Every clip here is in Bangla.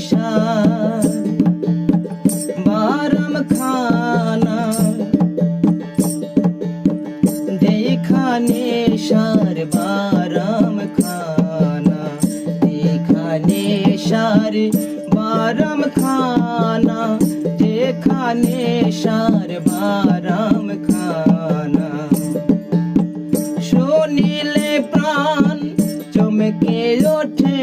সার বারাম খানা যেখানে সার বারাম খানা যেখানে সার বারাম খানা যেখানে সার বারাম খানা শুনিলে প্রাণ চমকে ওঠে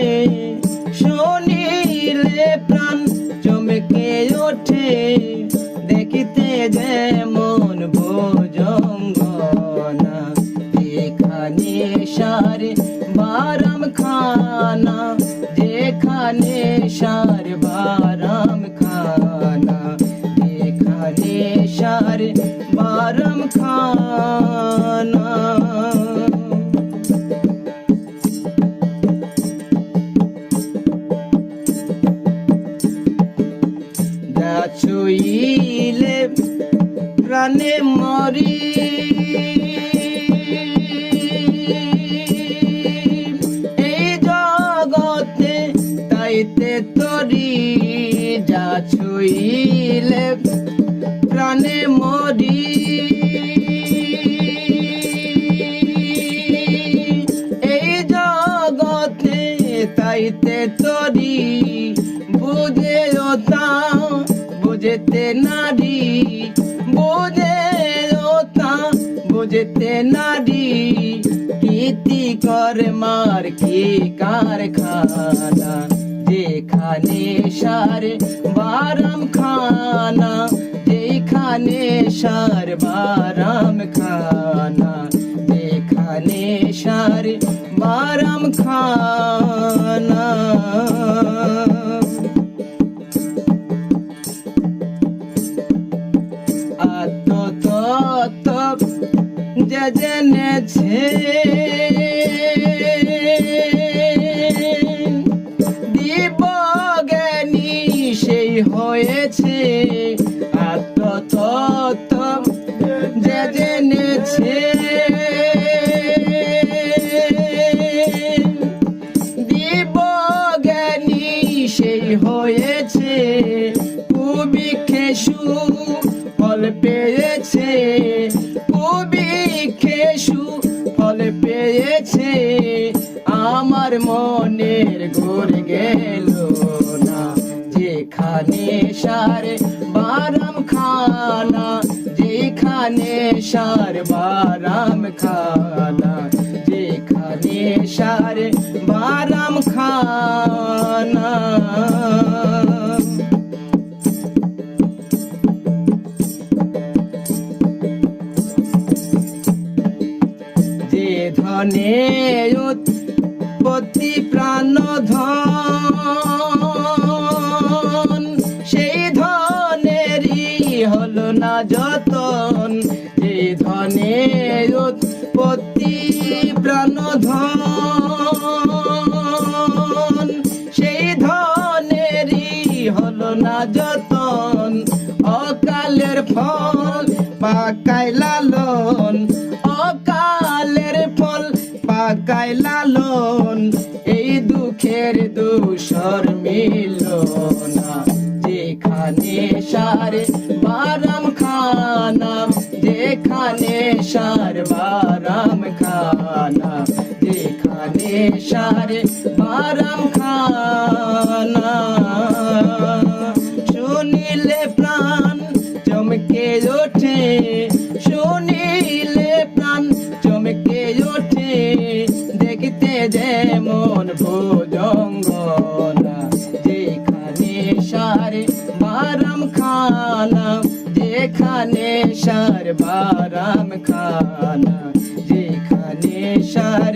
শুনিলে প্রাণ চমকে ওঠে দেখিতে যেমন ভোজঙ্গনা যেখানে সার বারাম খানা যেখানে সার বারাম খানা যেখানে সার বারাম খানা ছুঁইলে প্রাণে মরি এই জগতে তাইতে তরি যা ছুঁইলে প্রাণে মরি এই জগতে তাইতে তরি বুঝে ওতা বুঝতে নারী বুঝে ওতা বুঝতে নারী কীর্তি কর মার কি কারখানা যেখানে সার বারাম খানা যেখানে সার বারাম খানা যেখানে সার বারাম খানা যে জেনেছে দিবজ্ঞানী সেই হয়েছে আত্মতত্ত্ব যে জেনেছে দিবজ্ঞানী সেই হয়েছে কুবিক্ষেষু ফল পেয়েছে কুবিক্ষেষু ফল পেয়েছে আমার মনের ঘোর গেল না যেখানে সার বারাম খানা যেখানে সার বারাম খানা যেখানে সার বারাম খানা ধনে উৎপত্তি প্রাণ ধন সেই ধনেরই হলো না যতন যে ধনে উৎপত্তি প্রাণ ধন সেই ধনেরই হলো না যতন অকালের ফল পাকায় লালন অকালের ফল পাকায় লালন এই দুঃখের দূষর মিলনা যেখানে সার বারাম খানা যেখানে সার বারাম খানা যেখানে সার বারাম খানা শুনিলে প্রাণ চমকে ওঠে শুনিলে প্রাণ চমকে ওঠে দেখতে যেমন ভোজঙ্গনা যেখানে সার বারাম খানা যেখানে সার বারাম খানা যেখানে সার